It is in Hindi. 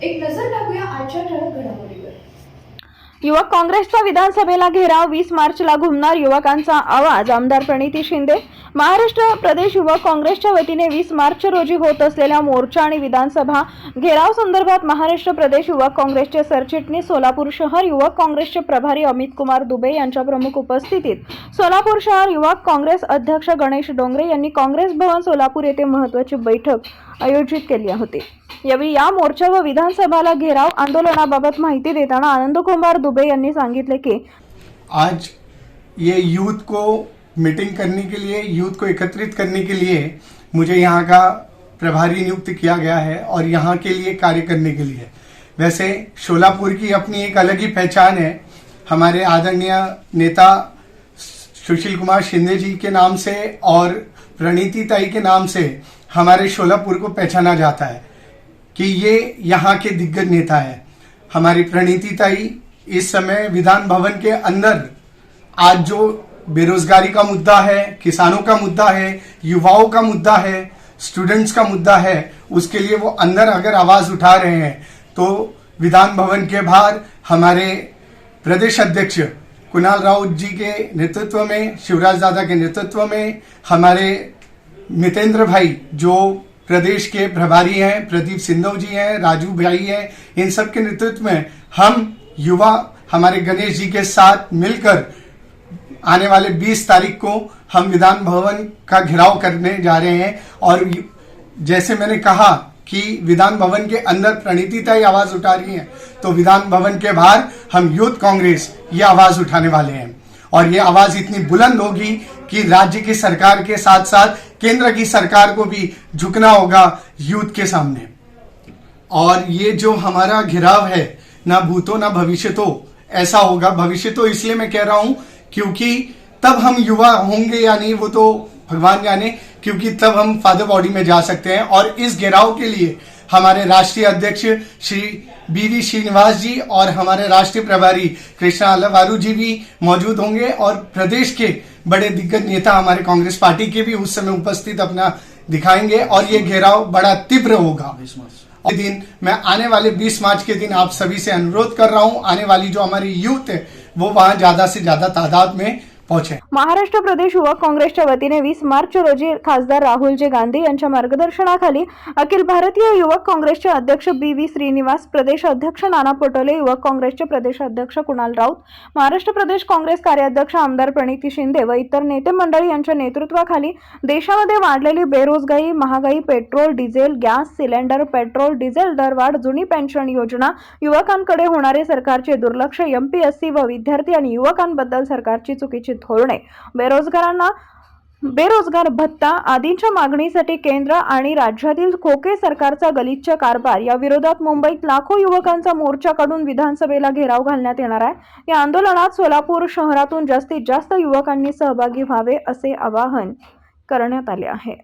एक नजर टाकूया आजच्या ठळक घडामोडीवर। युवक काँग्रेसचा विधानसभेला घेराव 20 मार्चला घुमणार युवकांचा आवाज आमदार प्रणिती शिंदे। महाराष्ट्र प्रदेश युवक काँग्रेसच्या वतीने 20 मार्च रोजी होत असलेल्या मोर्चा आणि विधानसभा घेराव संदर्भात महाराष्ट्र प्रदेश युवक काँग्रेसचे सरचिटणीस सोलापूर शहर युवक काँग्रेसचे प्रभारी अमित कुमार दुबे यांच्या प्रमुख उपस्थितीत सोलापूर शहर युवक काँग्रेस अध्यक्ष गणेश डोंगरे यांनी काँग्रेस भवन सोलापूर येथे महत्त्वाची बैठक आयोजित केली होती। यावेळी या मोर्चा व विधानसभाला घेराव आंदोलनाबाबत माहिती देताना आनंद कुमार दुबे यांनी सांगितले की आज ये यूथ को मीटिंग करने के लिए, यूथ को एकत्रित करने के लिए मुझे यहाँ का प्रभारी नियुक्त किया गया है और यहाँ के लिए कार्य करने के लिए। वैसे शोलापुर की अपनी एक अलग ही पहचान है। हमारे आदरणीय नेता सुशील कुमार शिंदे जी के नाम से और प्रणीति ताई के नाम से हमारे शोलापुर को पहचाना जाता है कि ये यहाँ के दिग्गज नेता है। हमारी प्रणीति ताई इस समय विधान भवन के अंदर आज जो बेरोजगारी का मुद्दा है, किसानों का मुद्दा है, युवाओं का मुद्दा है, स्टूडेंट्स का मुद्दा है, उसके लिए वो अंदर अगर आवाज उठा रहे हैं तो विधान भवन के बाहर हमारे प्रदेश अध्यक्ष कुणाल राउत जी के नेतृत्व में, शिवराज दादा के नेतृत्व में, हमारे मितेंद्र भाई जो प्रदेश के प्रभारी हैं, प्रदीप सिंधव जी हैं, राजू भाई हैं, इन सब के नेतृत्व में हम युवा हमारे गणेश जी के साथ मिलकर आने वाले 20 तारीख को हम विधान भवन का घेराव करने जा रहे हैं। और जैसे मैंने कहा कि विधान भवन के अंदर प्रणीति ताई आवाज उठा रही है, तो विधान भवन के बाहर हम यूथ कांग्रेस ये आवाज उठाने वाले हैं। और ये आवाज इतनी बुलंद होगी कि राज्य की सरकार के साथ साथ केंद्र की सरकार को भी झुकना होगा यूथ के सामने। और ये जो हमारा घेराव है, ना भूतो ना भविष्य तो ऐसा होगा। भविष्य तो इसलिए मैं कह रहा हूं क्योंकि तब हम युवा होंगे या नहीं वो तो भगवान जाने, क्योंकि तब हम फादर बॉडी में जा सकते हैं। और इस घेराव के लिए हमारे राष्ट्रीय अध्यक्ष श्री बीवी श्रीनिवास जी और हमारे राष्ट्रीय प्रभारी कृष्णा अल्लावारू जी भी मौजूद होंगे और प्रदेश के बड़े दिग्गज नेता हमारे कांग्रेस पार्टी के भी उस समय उपस्थित अपना दिखाएंगे। और ये घेराव बड़ा तीव्र होगा। दिन मैं आने वाले 20 मार्च के दिन आप सभी से अनुरोध कर रहा हूं, आने वाली जो हमारी यूथ है वो वहां ज्यादा से ज्यादा तादाद में पहुंचे। महाराष्ट्र प्रदेश युवक काँग्रेसच्या वतीने 20 मार्च रोजी खासदार राहुलजी गांधी यांच्या मार्गदर्शनाखाली अखिल भारतीय युवक काँग्रेसचे अध्यक्ष बी श्रीनिवास, प्रदेश अध्यक्ष नाना पटोले, युवक काँग्रेसचे प्रदेश अध्यक्ष कुणाल राऊत, महाराष्ट्र प्रदेश काँग्रेस कार्याध्यक्ष आमदार प्रणिती शिंदे व इतर नेते मंडळी यांच्या नेतृत्वाखाली देशामध्ये वाढलेली बेरोजगारी, महागाई, petrol, diesel, gas cylinder, petrol, diesel दरवाढ, जुनी पेन्शन योजना, युवकांकडे होणारे सरकारचे दुर्लक्ष, एमपीएससी व विद्यार्थी आणि युवकांबद्दल सरकारची चुकीची धोरणे, बेरोजगार भत्ता आदींच्या मागणीसाठी केंद्र आणि राज्यातील खोके सरकारचा गलिच्छ कारभार या विरोधात मुंबईत लाखो युवकांचा मोर्चा काढून विधानसभेला घेराव घालण्यात येणार आहे। या आंदोलनात सोलापूर शहरातून जास्तीत जास्त युवकांनी सहभागी व्हावे असे आवाहन करण्यात आले आहे।